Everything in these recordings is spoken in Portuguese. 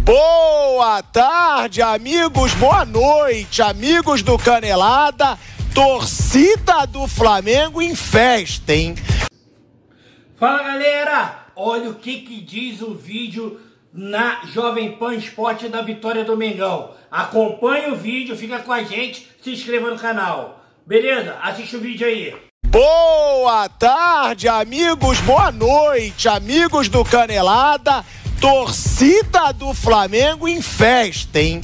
Boa tarde, amigos, boa noite, amigos do Canelada. Torcida do Flamengo em festa, hein? Fala, galera! Olha o que diz o vídeo na Jovem Pan Esporte da vitória do Mengão. Acompanhe o vídeo, fica com a gente, se inscreva no canal. Beleza? Assiste o vídeo aí. Boa tarde, amigos, boa noite, amigos do Canelada. Torcida do Flamengo em festa, hein?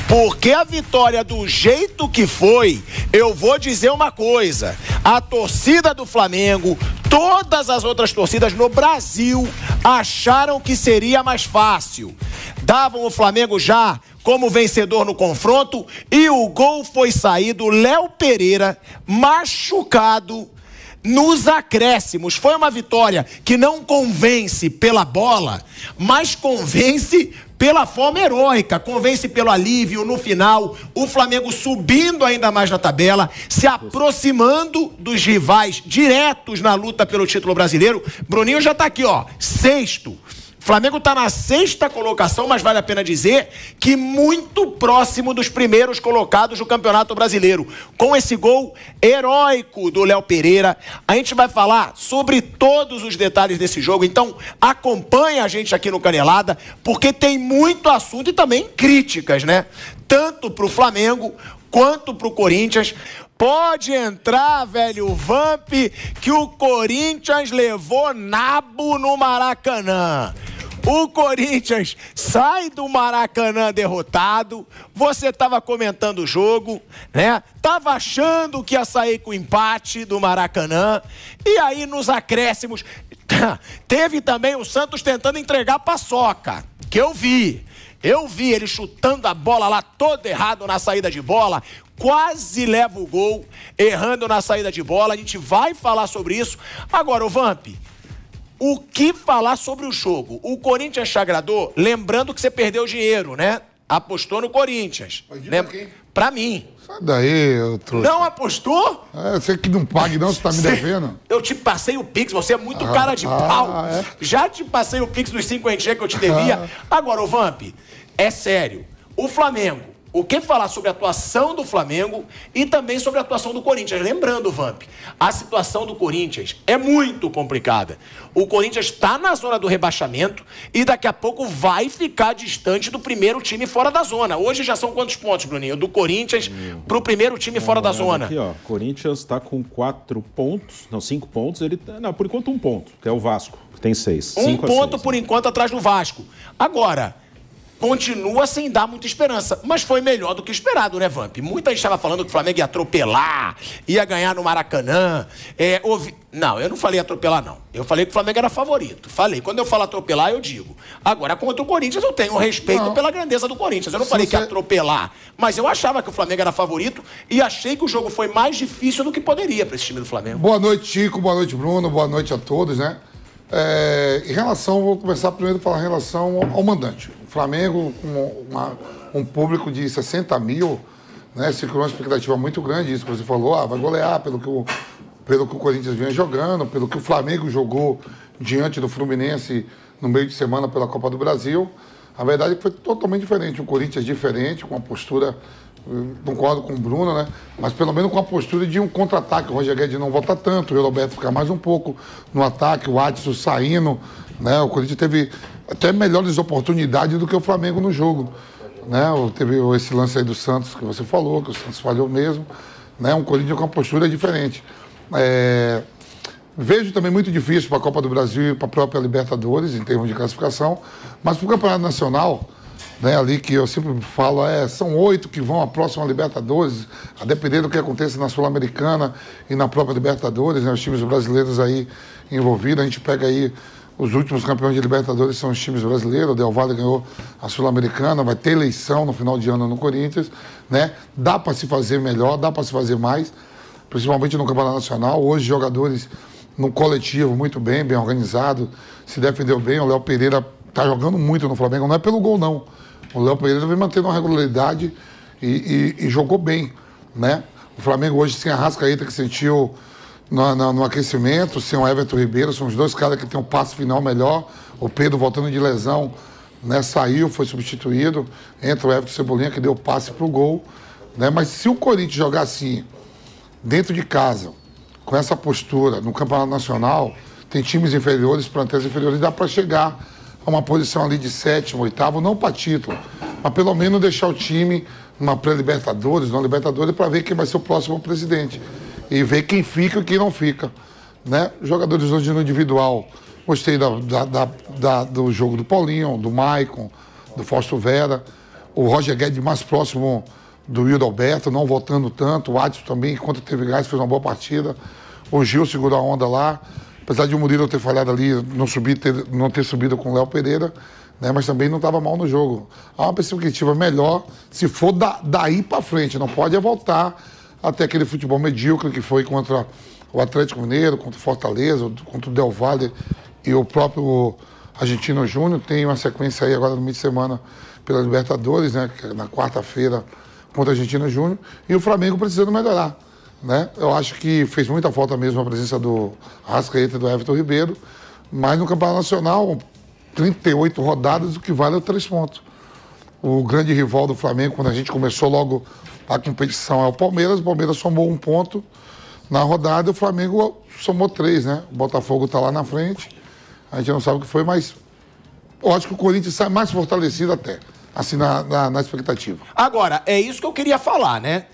Porque a vitória do jeito que foi, eu vou dizer uma coisa. A torcida do Flamengo, todas as outras torcidas no Brasil acharam que seria mais fácil. Davam o Flamengo já como vencedor no confronto e o gol foi sair do Léo Pereira machucado nos acréscimos. Foi uma vitória que não convence pela bola, mas convence pela forma heróica, convence pelo alívio no final, o Flamengo subindo ainda mais na tabela, se aproximando dos rivais diretos na luta pelo título brasileiro. Bruninho já tá aqui, ó, sexto. O Flamengo está na sexta colocação, mas vale a pena dizer que muito próximo dos primeiros colocados do Campeonato Brasileiro. Com esse gol heróico do Léo Pereira, a gente vai falar sobre todos os detalhes desse jogo. Então, acompanha a gente aqui no Canelada, porque tem muito assunto e também críticas, né? Tanto para o Flamengo quanto para o Corinthians. Pode entrar, velho Vamp, que o Corinthians levou nabo no Maracanã. O Corinthians sai do Maracanã derrotado. Você estava comentando o jogo, né? Tava achando que ia sair com empate do Maracanã. E aí, nos acréscimos, teve também o Santos tentando entregar a paçoca, que eu vi ele chutando a bola lá todo errado na saída de bola, quase leva o gol, errando na saída de bola. A gente vai falar sobre isso. Agora, o Vamp, o que falar sobre o jogo? O Corinthians te agradou? Lembrando que você perdeu dinheiro, né? Apostou no Corinthians. Pra mim. Sai daí, eu trouxe. Não apostou? Você que não pague não, você tá me devendo. Eu te passei o Pix, você é muito cara de pau. É? Já te passei o Pix dos 5 que eu te devia. Agora, o Vamp, é sério. O Flamengo, o que falar sobre a atuação do Flamengo e também sobre a atuação do Corinthians? Lembrando, Vamp, a situação do Corinthians é muito complicada. O Corinthians está na zona do rebaixamento e daqui a pouco vai ficar distante do primeiro time fora da zona. Hoje já são quantos pontos, Bruninho? Do Corinthians para o primeiro time fora da zona. Aqui, ó, Corinthians está com 4 pontos, não, 5 pontos. Não, por enquanto 1 ponto, que é o Vasco, que tem 6. 1 ponto por enquanto atrás do Vasco. Agora, continua sem dar muita esperança, mas foi melhor do que esperado, né, Vamp? Muita gente estava falando que o Flamengo ia atropelar, ia ganhar no Maracanã. Não, eu não falei atropelar, não. Eu falei que o Flamengo era favorito. Falei, quando eu falo atropelar, eu digo. Agora, contra o Corinthians, eu tenho respeito pela grandeza do Corinthians. Eu não falei que ia atropelar, mas eu achava que o Flamengo era favorito e achei que o jogo foi mais difícil do que poderia para esse time do Flamengo. Boa noite, Chico. Boa noite, Bruno. Boa noite a todos, né? Vou começar primeiro a falar em relação ao mandante. O Flamengo, com um público de 60 mil, né, se criou uma expectativa muito grande, isso que você falou, vai golear pelo que o Corinthians vinha jogando, pelo que o Flamengo jogou diante do Fluminense no meio de semana pela Copa do Brasil. A verdade é que foi totalmente diferente, um Corinthians diferente, com uma postura, concordo com o Bruno, né? Mas pelo menos com a postura de um contra-ataque. O Roger Guedes não volta tanto, o Roberto ficar mais um pouco no ataque, o Adson saindo, né? O Corinthians teve até melhores oportunidades do que o Flamengo no jogo, né? Teve esse lance aí do Santos que você falou, que o Santos falhou mesmo, né? Um Corinthians com uma postura diferente. Vejo também muito difícil para a Copa do Brasil e para a própria Libertadores, em termos de classificação, mas para o Campeonato Nacional, né, ali que eu sempre falo, são 8 que vão à próxima Libertadores, a depender do que aconteça na Sul-Americana e na própria Libertadores, né, os times brasileiros aí envolvidos. A gente pega aí os últimos campeões de Libertadores, são os times brasileiros. O Del Valle ganhou a Sul-Americana, vai ter eleição no final de ano no Corinthians, né? Dá para se fazer melhor, dá para se fazer mais, principalmente no Campeonato Nacional. Hoje, jogadores no coletivo muito bem organizado, se defendeu bem. O Léo Pereira está jogando muito no Flamengo, não é pelo gol, não. O Léo Pereira vem mantendo uma regularidade e jogou bem, né? O Flamengo hoje sem a Arrascaeta, que sentiu no aquecimento, sem o Everton Ribeiro, são os dois caras que têm um passe final melhor. O Pedro voltando de lesão né? Saiu, foi substituído, entra o Everton Cebolinha, que deu passe pro gol, né? Mas se o Corinthians jogar assim, dentro de casa, com essa postura, no Campeonato Nacional, tem times inferiores, plantéis inferiores, dá para chegar a uma posição ali de 7º, 8º, não para título, mas pelo menos deixar o time numa pré-Libertadores, numa Libertadores, para ver quem vai ser o próximo presidente. E ver quem fica e quem não fica, né? Jogadores hoje no individual, gostei do jogo do Paulinho, do Maicon, do Fausto Vera, o Roger Guedes mais próximo do Wildo Alberto, não voltando tanto, o Adson também, enquanto teve gás, fez uma boa partida, o Gil segurou a onda lá, apesar de o Murilo ter falhado ali, não ter subido com o Léo Pereira, né? Mas também não estava mal no jogo. Há uma perspectiva melhor se for daí para frente, não pode voltar até aquele futebol medíocre que foi contra o Atlético Mineiro, contra o Fortaleza, contra o Del Valle e o próprio Argentino Júnior. Tem uma sequência aí agora no meio de semana pela Libertadores, né? Na quarta-feira contra o Argentino Júnior. E o Flamengo precisando melhorar, né? Eu acho que fez muita falta mesmo a presença do Arrascaeta e do Everton Ribeiro, mas no Campeonato Nacional, 38 rodadas, o que vale é 3 pontos. O grande rival do Flamengo, quando a gente começou logo a competição, é o Palmeiras somou 1 ponto na rodada e o Flamengo somou 3, né? O Botafogo está lá na frente, a gente não sabe o que foi, mas eu acho que o Corinthians sai mais fortalecido até, assim, na expectativa. Agora, é isso que eu queria falar, né?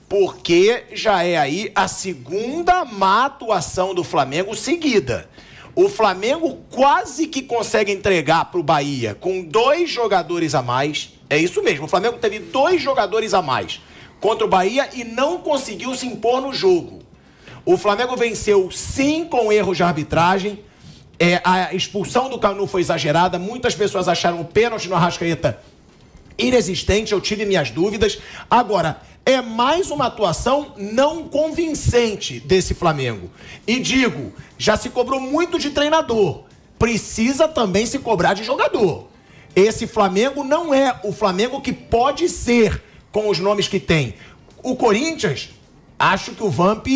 Porque já é aí a segunda má atuação do Flamengo seguida. O Flamengo quase que consegue entregar para o Bahia com 2 jogadores a mais. É isso mesmo, o Flamengo teve 2 jogadores a mais contra o Bahia e não conseguiu se impor no jogo. O Flamengo venceu sim com erros de arbitragem. A expulsão do Canu foi exagerada. Muitas pessoas acharam o pênalti no Arrascaeta inexistente. Eu tive minhas dúvidas. Agora, é mais uma atuação não convincente desse Flamengo. E digo, já se cobrou muito de treinador. Precisa também se cobrar de jogador. Esse Flamengo não é o Flamengo que pode ser com os nomes que tem. O Corinthians, acho que o Vamp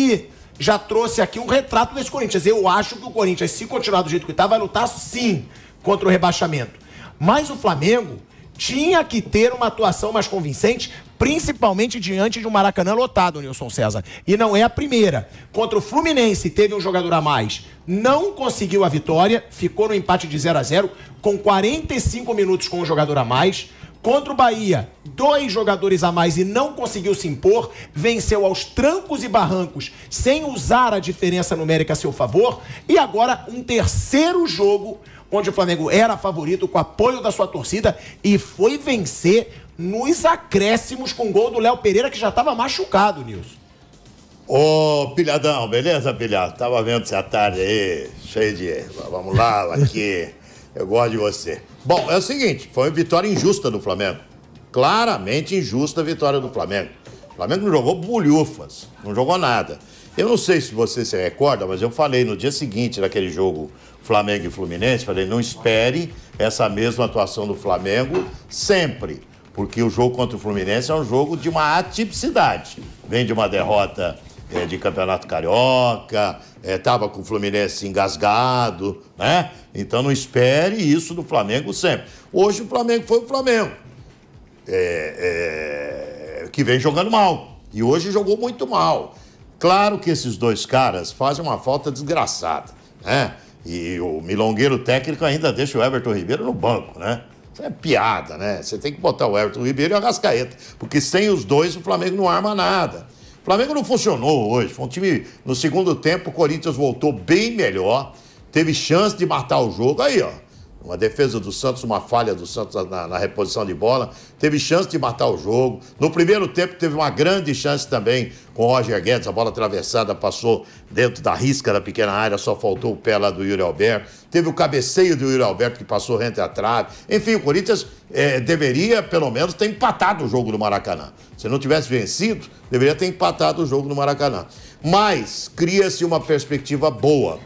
já trouxe aqui um retrato desse Corinthians. Eu acho que o Corinthians, se continuar do jeito que está, vai lutar sim contra o rebaixamento. Mas o Flamengo tinha que ter uma atuação mais convincente, principalmente diante de um Maracanã lotado, Nilson César. E não é a primeira. Contra o Fluminense, teve um jogador a mais, não conseguiu a vitória, ficou no empate de 0-0, com 45 minutos com um jogador a mais. Contra o Bahia, 2 jogadores a mais e não conseguiu se impor, venceu aos trancos e barrancos, sem usar a diferença numérica a seu favor. E agora um terceiro jogo, onde o Flamengo era favorito, com apoio da sua torcida, e foi vencer nos acréscimos com o gol do Léo Pereira, que já estava machucado, Nilson. Ô, Pilhadão, beleza, Pilhado? Tava vendo você à tarde aí, cheio de... Vamos lá, aqui, eu gosto de você. Bom, é o seguinte, foi uma vitória injusta do Flamengo. Claramente injusta a vitória do Flamengo. O Flamengo não jogou bolhufas, não jogou nada. Eu não sei se você se recorda, mas eu falei no dia seguinte daquele jogo Flamengo e Fluminense, falei, não espere essa mesma atuação do Flamengo sempre, porque o jogo contra o Fluminense é um jogo de uma atipicidade. Vem de uma derrota de Campeonato Carioca, estava com o Fluminense engasgado, né? Então não espere isso do Flamengo sempre. Hoje o Flamengo foi o Flamengo, que vem jogando mal, e hoje jogou muito mal. Claro que esses 2 caras fazem uma falta desgraçada, né? E o milongueiro técnico ainda deixa o Everton Ribeiro no banco, né? Isso é piada, né? Você tem que botar o Everton Ribeiro e o Arrascaeta, porque sem os 2 o Flamengo não arma nada. O Flamengo não funcionou hoje, foi um time, no segundo tempo o Corinthians voltou bem melhor, teve chance de matar o jogo, aí ó, uma defesa do Santos, uma falha do Santos na reposição de bola, teve chance de matar o jogo. No primeiro tempo teve uma grande chance também com o Roger Guedes, a bola atravessada passou dentro da risca da pequena área, só faltou o pé lá do Yuri Alberto. Teve o cabeceio do Yuri Alberto que passou rente à trave. Enfim, o Corinthians deveria pelo menos ter empatado o jogo do Maracanã. Se não tivesse vencido, deveria ter empatado o jogo do Maracanã. Mas cria-se uma perspectiva boa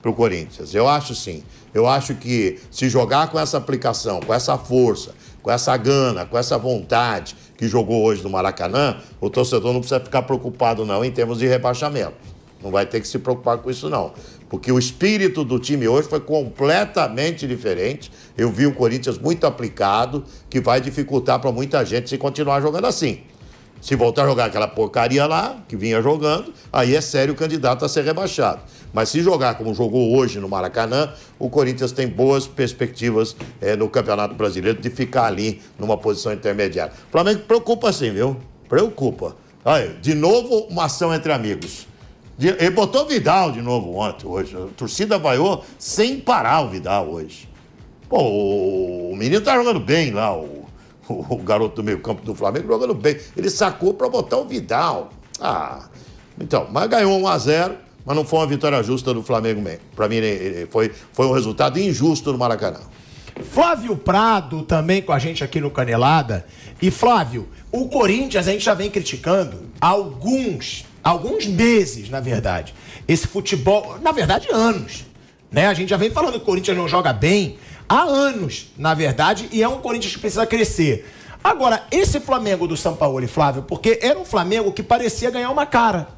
para o Corinthians, eu acho sim. Eu acho que se jogar com essa aplicação, com essa força, com essa gana, com essa vontade que jogou hoje no Maracanã, o torcedor não precisa ficar preocupado não em termos de rebaixamento. Não vai ter que se preocupar com isso, não. Porque o espírito do time hoje foi completamente diferente. Eu vi um Corinthians muito aplicado, que vai dificultar para muita gente se continuar jogando assim. Se voltar a jogar aquela porcaria lá, que vinha jogando, aí é sério o candidato a ser rebaixado. Mas se jogar como jogou hoje no Maracanã, o Corinthians tem boas perspectivas no Campeonato Brasileiro de ficar ali numa posição intermediária. O Flamengo preocupa sim, viu? Preocupa. Aí, de novo, uma ação entre amigos. Ele botou Vidal de novo hoje. A torcida vaiou sem parar o Vidal hoje. Pô, o menino tá jogando bem lá, o garoto do meio campo do Flamengo jogando bem. Ele sacou para botar o Vidal. Então, mas ganhou 1-0, mas não foi uma vitória justa do Flamengo mesmo. Para mim, foi um resultado injusto no Maracanã. Flávio Prado também com a gente aqui no Canelada. E Flávio, o Corinthians a gente já vem criticando há alguns meses, na verdade. Esse futebol, na verdade, anos. Né? A gente já vem falando que o Corinthians não joga bem há anos, na verdade, e é um Corinthians que precisa crescer. Agora, esse Flamengo do Sampaoli, Flávio, porque era um Flamengo que parecia ganhar uma cara.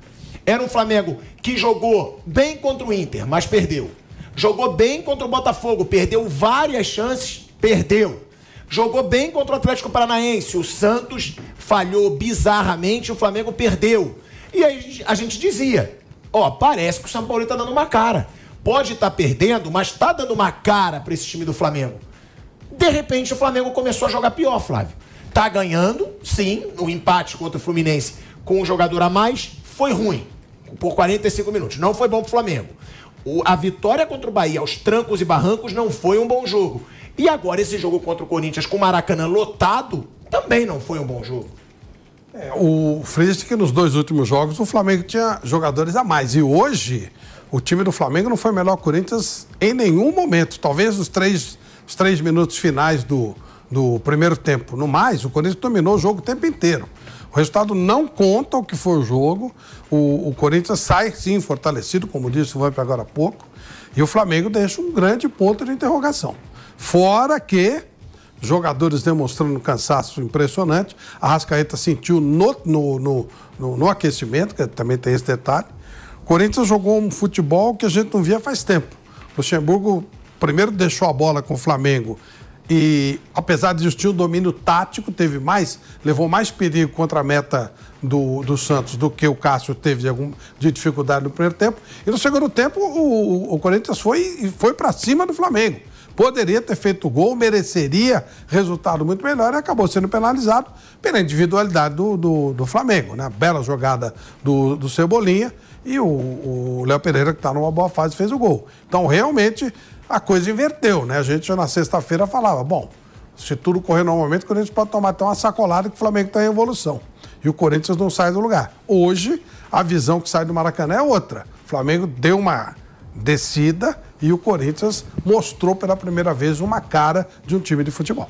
Era um Flamengo que jogou bem contra o Inter, mas perdeu. Jogou bem contra o Botafogo, perdeu várias chances, perdeu. Jogou bem contra o Atlético Paranaense, o Santos falhou bizarramente, o Flamengo perdeu. E aí a gente dizia, parece que o Sampaoli tá dando uma cara. Pode estar perdendo, mas tá dando uma cara para esse time do Flamengo. De repente o Flamengo começou a jogar pior, Flávio. Tá ganhando, sim, o empate contra o Fluminense com um jogador a mais foi ruim, por 45 minutos. Não foi bom pro Flamengo. A vitória contra o Bahia aos trancos e barrancos não foi um bom jogo. E agora esse jogo contra o Corinthians com o Maracanã lotado também não foi um bom jogo. O Fred que nos 2 últimos jogos o Flamengo tinha jogadores a mais. E hoje o time do Flamengo não foi melhor que o Corinthians em nenhum momento. Talvez os três minutos finais do primeiro tempo. No mais, o Corinthians dominou o jogo o tempo inteiro. O resultado não conta o que foi o jogo. O Corinthians sai, sim, fortalecido, como disse o Vamp agora há pouco. E o Flamengo deixa um grande ponto de interrogação. Fora que jogadores demonstrando um cansaço impressionante. A Arrascaeta sentiu no aquecimento, que também tem esse detalhe. O Corinthians jogou um futebol que a gente não via faz tempo. O Luxemburgo primeiro deixou a bola com o Flamengo e, apesar de existir um domínio tático, levou mais perigo contra a meta do Santos do que o Cássio teve de dificuldade no primeiro tempo. E no segundo tempo, o Corinthians foi para cima do Flamengo. Poderia ter feito gol, mereceria resultado muito melhor e acabou sendo penalizado pela individualidade do Flamengo, né? Bela jogada do Cebolinha e o Léo Pereira, que está numa boa fase, fez o gol. Então, realmente, a coisa inverteu, né? A gente, na sexta-feira, falava, bom, se tudo correr normalmente, o Corinthians pode tomar até uma sacolada que o Flamengo está em evolução. E o Corinthians não sai do lugar. Hoje, a visão que sai do Maracanã é outra. O Flamengo deu uma descida e o Corinthians mostrou pela primeira vez uma cara de um time de futebol.